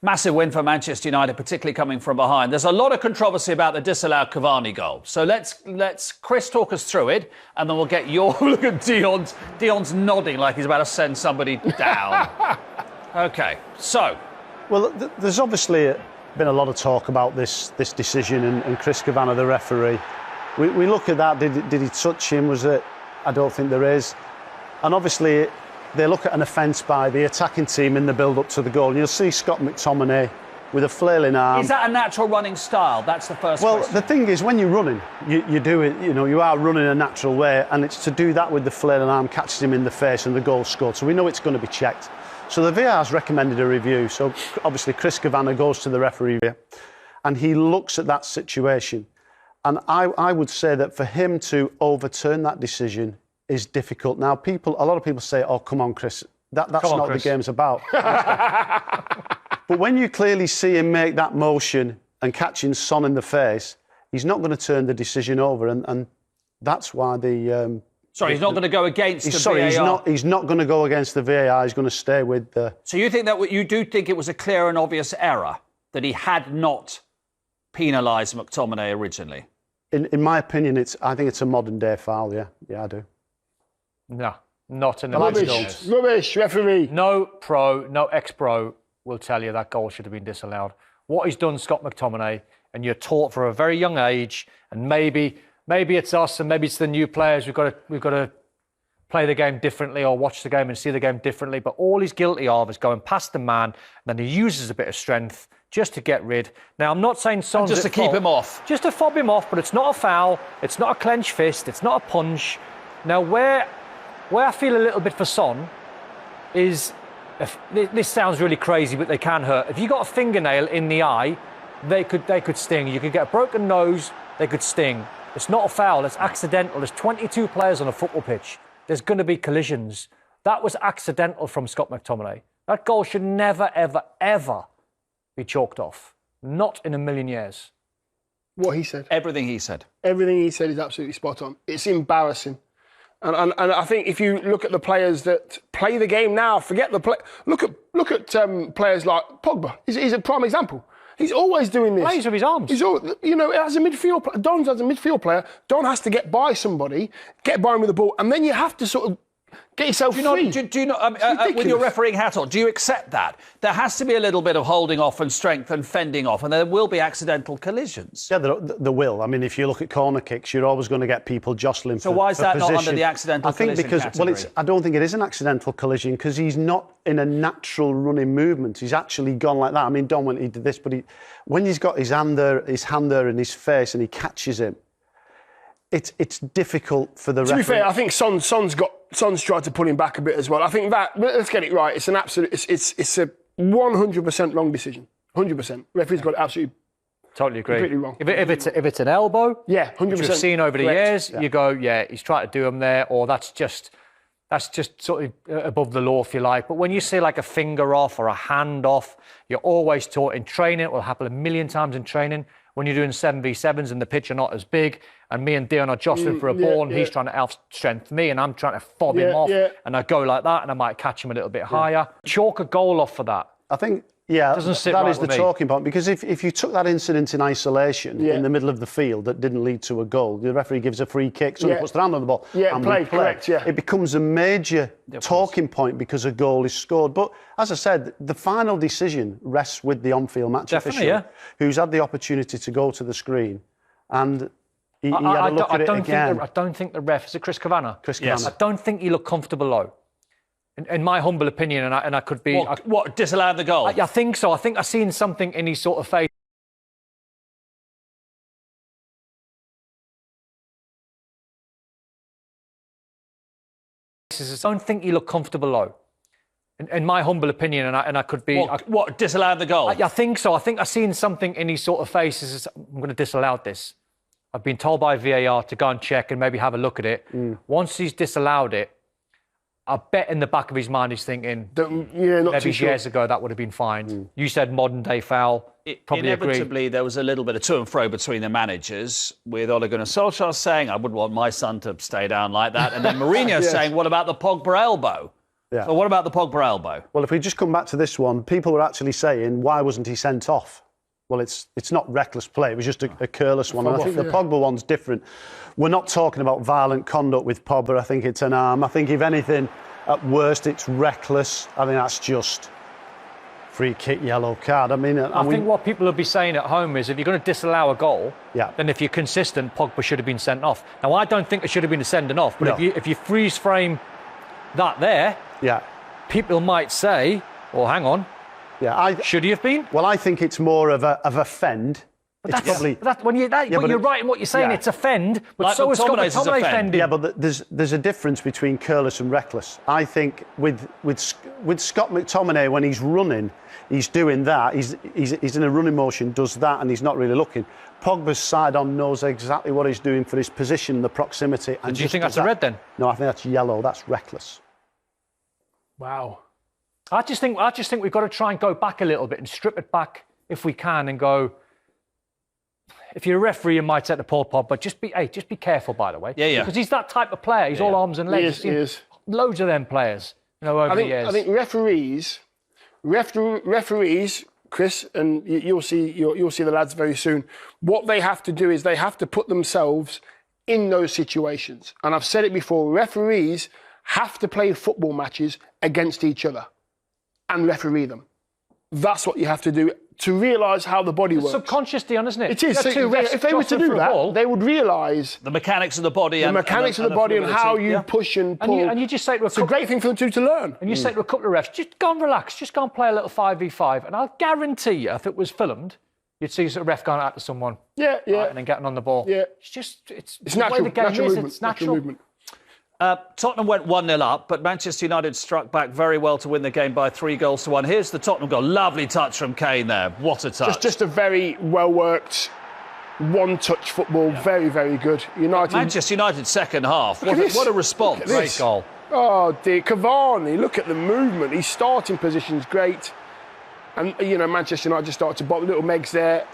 Massive win for Manchester United, particularly coming from behind. There's a lot of controversy about the disallowed Cavani goal. So let's Chris talk us through it, and then we'll get your look at Dion's. Dion's nodding like he's about to send somebody down. OK, so. Well, there's obviously been a lot of talk about this decision and Chris Cavani, the referee. We look at that. Did he touch him? Was it? I don't think there is. And obviously, they look at an offence by the attacking team in the build-up to the goal. And you'll see Scott McTominay with a flailing arm. Is that a natural running style? That's the first question. Well, the thing is, when you're running, you do it, you are running a natural way, and it's to do that with the flailing arm, catches him in the face, and the goal scored. So we know it's going to be checked. So the VAR's recommended a review. So obviously, Chris Cavani goes to the referee, and he looks at that situation. And I would say that for him to overturn that decision is difficult. Now, a lot of people say, "Oh, come on, Chris, that's not what the game's about." But when you clearly see him make that motion and catching Son in the face, he's not going to turn the decision over, and that's why the. He's not going to go against the VAR. He's not going to go against the VAR. He's going to stay with the. So you think that you do think it was a clear and obvious error that he had not penalised McTominay originally? In my opinion, I think it's a modern day foul. Yeah, I do. No, not in the Rubbish, referee. No pro, no ex-pro will tell you that goal should have been disallowed. What he's done, Scott McTominay, and you're taught for a very young age, and maybe it's us and maybe it's the new players. We've got to play the game differently or watch the game and see the game differently. But all he's guilty of is going past the man, and then he uses a bit of strength just to get rid. Now, I'm not saying Son's just to keep him off. Just to fob him off, but it's not a foul. It's not a clenched fist. It's not a punch. Now, where I feel a little bit for Son is, this sounds really crazy, but they can hurt. If you got a fingernail in the eye, they could sting. You could get a broken nose, they could sting. It's not a foul, it's accidental. There's 22 players on a football pitch. There's going to be collisions. That was accidental from Scott McTominay. That goal should never, ever, ever be chalked off. Not in a million years. What he said. Everything he said. Everything he said is absolutely spot on. It's embarrassing. And I think if you look at the players that play the game now, forget the play. Look at players like Pogba. He's a prime example. He's always doing this. Plays with his arms. As a midfield, Don's as a midfield player, Don has to get by somebody, get by him with the ball, and then you have to sort of get yourself free. Do you not, with your refereeing hat on, do you accept that? There has to be a little bit of holding off and strength and fending off, and there will be accidental collisions. Yeah, there will. I mean, if you look at corner kicks, you're always going to get people jostling for position. So why is that not under the accidental collision category? I don't think it is an accidental collision because he's not in a natural running movement. He's actually gone like that. I mean, Don, when he did this, but when he's got his hand there in his face and he catches him, it's difficult for the referee. To be fair, I think Son's tried to pull him back a bit as well. I think that, let's get it right, it's an absolute, it's a 100% wrong decision. 100%. Referee's got it absolutely. Totally agree. Completely wrong. If it's an elbow, yeah, 100%. Which we've seen over the Correct. years, you go, yeah, he's trying to do him there, or that's just sort of above the law, if you like. But when you see like a finger off or a hand off, you're always taught in training, it will happen a million times in training, when you're doing 7v7s and the pitch are not as big, and me and Dion are jostling for a ball, and he's trying to outstrength me, and I'm trying to fob him off, and I go like that, and I might catch him a little bit higher. Chalk a goal off for that. I think, that is the talking point, because if you took that incident in isolation in the middle of the field that didn't lead to a goal, the referee gives a free kick, somebody puts their hand on the ball, and play, correct, it becomes a major talking point because a goal is scored. But as I said, the final decision rests with the on-field match official, who's had the opportunity to go to the screen, and he had a look at it again. I don't think the ref, is it Chris Cavani? Chris Cavani. Yes. I don't think he looked comfortable low. In my humble opinion, and I could be... What disallowed the goal? I think so. I think I've seen something in his sort of face. I don't think he looked comfortable low. In my humble opinion, and I could be... What disallowed the goal? I think so. I think I've seen something in his sort of face. I'm going to disallow this. I've been told by VAR to go and check and maybe have a look at it. Once he's disallowed it, I bet in the back of his mind he's thinking, maybe years ago that would have been fine. You said modern day foul. Inevitably, there was a little bit of to and fro between the managers, with Ole Gunnar Solskjaer saying, I wouldn't want my son to stay down like that. And then Mourinho saying, what about the Pogba elbow? Yeah. So what about the Pogba elbow? Well, if we just come back to this one, people were actually saying, why wasn't he sent off? Well, it's not reckless play. It was just a careless one. And I think the Pogba one's different. We're not talking about violent conduct with Pogba. I think it's an arm. I think, if anything, at worst, it's reckless. I think that's just free kick, yellow card. I mean, I think what people will be saying at home is, if you're going to disallow a goal, then if you're consistent, Pogba should have been sent off. Now, I don't think it should have been a sending off, but if you freeze frame that there, people might say, well, hang on, should he have been? Well, I think it's more of a fend. But you're right in what you're saying. It's offend, but like so is Scott McTominay offending. Yeah, but there's a difference between careless and reckless. I think with Scott McTominay, when he's running, he's doing that. He's in a running motion, does that, and he's not really looking. Pogba's side on knows exactly what he's doing for his position, the proximity. And do you think that's a red then? No, I think that's yellow. That's reckless. Wow. I just think we've got to try and go back a little bit and strip it back if we can and go. If you're a referee, you might set the Paul Pogba, but just be careful, by the way. Yeah. Because he's that type of player. He's all arms and legs. He is. Loads of them players, over the years. I think referees, Chris, and you'll see the lads very soon. What they have to do is they have to put themselves in those situations. And I've said it before, referees have to play football matches against each other and referee them. That's what you have to do to realise how the body works. Subconscious, Dion, isn't it? It is. So if they were to do that, they would realise the mechanics of the body and how you push and pull. And you just say to it's a great thing for them to learn. And you say to a couple of refs, just go and relax, just go and play a little 5v5. And I'll guarantee you, if it was filmed, you'd see a ref going out to someone. Right, and then getting on the ball. Yeah. It's natural. The way the game natural is. movement. It's natural. Movement. Tottenham went 1-0 up, but Manchester United struck back very well to win the game by 3-1. Here's the Tottenham goal. Lovely touch from Kane there. What a touch. Just a very well-worked, one-touch football. Yeah. Very, very good. Manchester United second half. What a response. Great goal. Oh, dear. Cavani, look at the movement. His starting position's great. And, Manchester United just started to bop. Little Megs there.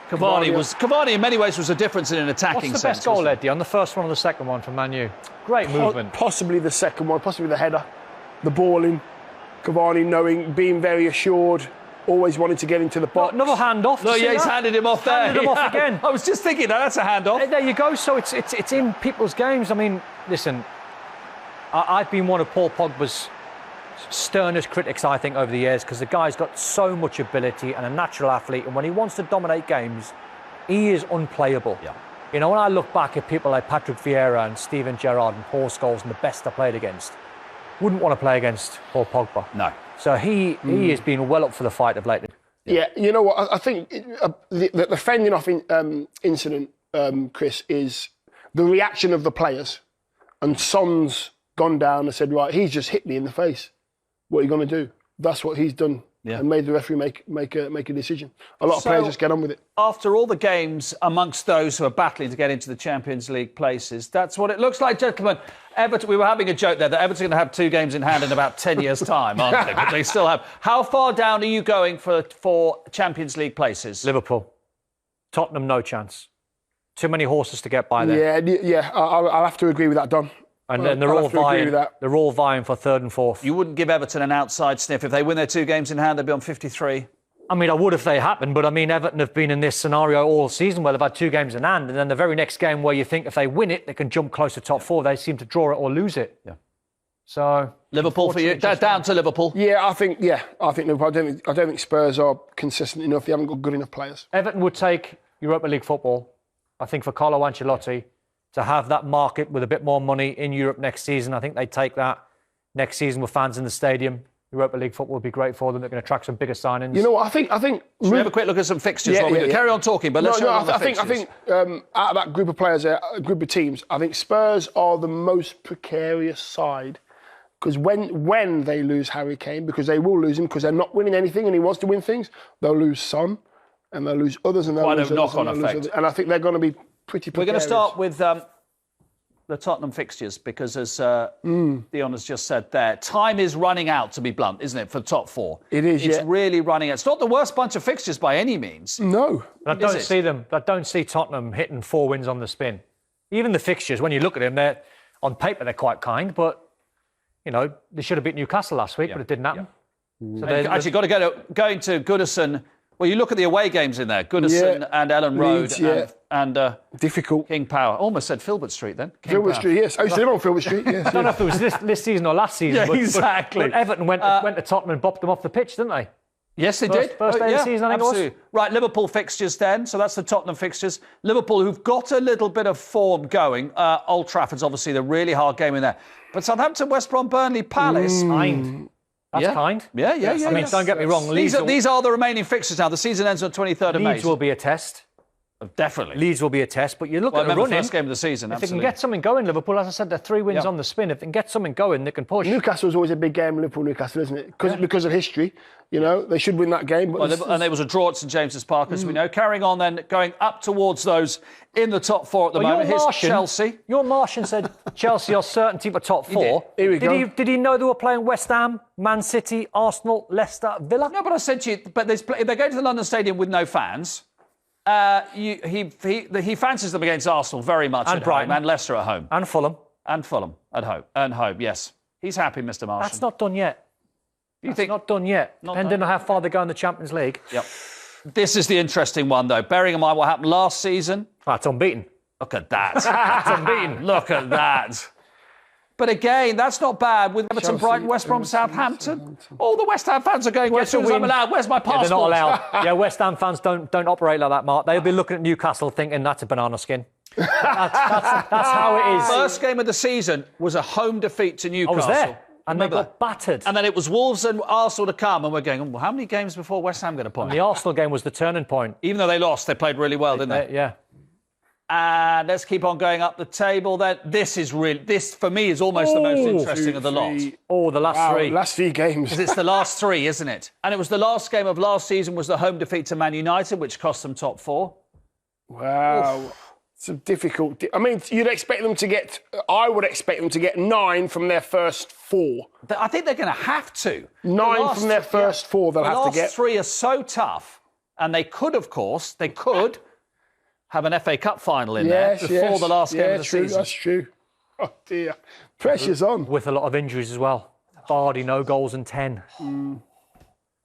Cavani in many ways was a difference in an attacking sense. What's the best goal, Eddie? On the first one or the second one from Man U? Great movement. Possibly the second one, possibly the header, the ball in. Cavani being very assured, always wanting to get into the box. Another hand off. No, he's handed him off there. Handed him off again. I was just thinking, that's a hand off. There you go. So it's in people's games. I mean, listen, I've been one of Paul Pogba's sternest critics, I think, over the years, because the guy's got so much ability and a natural athlete, and when he wants to dominate games, he is unplayable. Yeah. When I look back at people like Patrick Vieira and Steven Gerrard and Paul Scholes and the best I played against, wouldn't want to play against Paul Pogba. No. So he has been well up for the fight of late. Yeah, you know what? I think the fending off incident, Chris, is the reaction of the players. And Son's gone down and said, right, he's just hit me in the face. What are you going to do? That's what he's done, and made the referee make a decision. A lot of players just get on with it. After all the games amongst those who are battling to get into the Champions League places, that's what it looks like, gentlemen. Everton, we were having a joke there that Everton are going to have 2 games in hand in about 10 years' time, aren't they? But they still have. How far down are you going for Champions League places? Liverpool. Tottenham, no chance. Too many horses to get by there. Yeah. I'll have to agree with that, Don. And then they're all vying for 3rd and 4th. You wouldn't give Everton an outside sniff. If they win their 2 games in hand, they'd be on 53. I mean, I would if they happened, but I mean, Everton have been in this scenario all season where they've had 2 games in hand, and then the very next game where you think if they win it, they can jump close to top 4, they seem to draw it or lose it. Yeah. So Liverpool for you? Down to Liverpool? Yeah, I think Liverpool. I don't think Spurs are consistent enough. They haven't got good enough players. Everton would take Europa League football. I think for Carlo Ancelotti to have that market with a bit more money in Europe next season, I think they'd take that. Next season with fans in the stadium, Europa League football would be great for them. They're going to attract some bigger signings. You know what? I think. Should we have a quick look at some fixtures while we do? Carry on talking, but let's show the fixtures. I think out of that group of players, a group of teams, I think Spurs are the most precarious side. Because when they lose Harry Kane, because they will lose him, because they're not winning anything and he wants to win things, they'll lose Son and they'll lose others and they'll lose others. Quite a knock-on effect. And I think they're going to be pretty precarious. We're going to start with the Tottenham fixtures because, as Dion has just said there, time is running out, to be blunt, isn't it, for the top 4? It is, It's really running out. It's not the worst bunch of fixtures by any means. No. I don't see Tottenham hitting 4 wins on the spin. Even the fixtures, when you look at them, on paper they're quite kind, but you know, they should have beat Newcastle last week, but it didn't happen. So Actually, got to going to Goodison. Well, you look at the away games in there. Goodison and Ellen Road Leeds, and difficult. King Power. Almost said Filbert Street then. Filbert Street, yes. I used to live on Filbert Street, yes. I don't know if it was this season or last season. Yeah, exactly. But Everton went to Tottenham and bopped them off the pitch, didn't they? Yes, they did. First day of the season, I think it was. absolutely. Right, Liverpool fixtures then. So that's the Tottenham fixtures. Liverpool, who've got a little bit of form going. Old Trafford's obviously the really hard game in there. But Southampton, West Brom, Burnley, Palace. Kind. That's kind. Yeah. I mean, don't get me wrong. These are the remaining fixtures now. The season ends on 23rd of May. Leeds will be a test. Definitely. Leeds will be a test, but you look at the running. First game of the season, If they absolutely. can get something going, Liverpool, as I said, they're 3 wins on the spin. If they can get something going, they can push. Newcastle's always a big game, Liverpool-Newcastle, isn't it? Because of history. You know, they should win that game. But And there was a draw at St James's Park, as we know. Carrying on then, going up towards those in the top 4 at the moment. Here's Chelsea. Your Martian said Chelsea are certainty for top 4. Here we go. Did he know they were playing West Ham, Man City, Arsenal, Leicester, Villa? No, but I said to you, but if they're going to the London Stadium with no fans. He fancies them against Arsenal very much And at Brighton. home, and Leicester at home, And Fulham. and Fulham at home, yes, he's happy, Mr. Martian. That's not done yet. You think? Not done yet. Depending on how far they go in the Champions League. Yep. This is the interesting one, though. Bearing in mind what happened last season. That's unbeaten. Look at that. That's unbeaten. Look at that. But again, that's not bad with Everton, Chelsea, Brighton, West Brom, Southampton. All the West Ham fans are going, as soon as win. I'm allowed, where's my passport? They're not allowed. Yeah, West Ham fans don't operate like that, Mark. They'll be looking at Newcastle thinking that's a banana skin. That's how it is. First game of the season was a home defeat to I Newcastle. was there. And they Remember? got battered. And then it was Wolves and Arsenal to come, and we're going, well, how many games before West Ham get a point? The Arsenal game was the turning point. Even though they lost, they played really well, didn't they? Yeah. And let's keep on going up the table then. This for me is almost the most interesting of the lot. Oh, the last 3. Last 3 games. Because it's the last 3, isn't it? And it was the last game of last season was the home defeat to Man United, which cost them top 4. Wow. Oof. It's a difficult... I mean, you'd expect them to get... I would expect them to get 9 from their first 4. I think they're going to have to. 9 from their first 4 they'll have to get. The last 3 are so tough. And they could, of course, have an FA Cup final in there before the last game of the season. That's true. Oh, dear. Pressure's on. With a lot of injuries as well. Vardy, no goals and 10.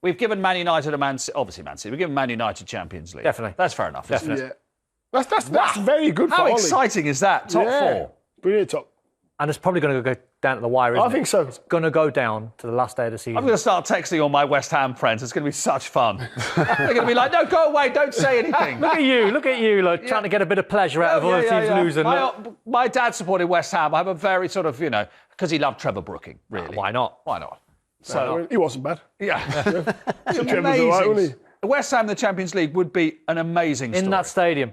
We've given Man United obviously Man City. We've given Man United Champions League. Definitely. That's fair enough. Isn't it? Yeah. That's very good for How Ollie. exciting is that? Top 4. Brilliant top. And it's probably going to go down to the wire, isn't it? I think so. It's going to go down to the last day of the season. I'm going to start texting all my West Ham friends. It's going to be such fun. They're going to be like, no, go away, don't say anything. Look at you, like, trying to get a bit of pleasure out of other teams losing. My dad supported West Ham. I have a very sort of, because he loved Trevor Brooking, really. Why not? Why not? So he wasn't bad. Yeah. Trevor's all right, wasn't he? West Ham in the Champions League would be an amazing story. In that stadium.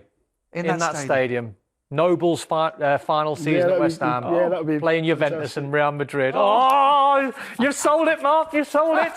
In that stadium. Noble's final season at West Ham. that'd be playing Juventus and Real Madrid. Oh, you've sold it, Mark. You've sold it.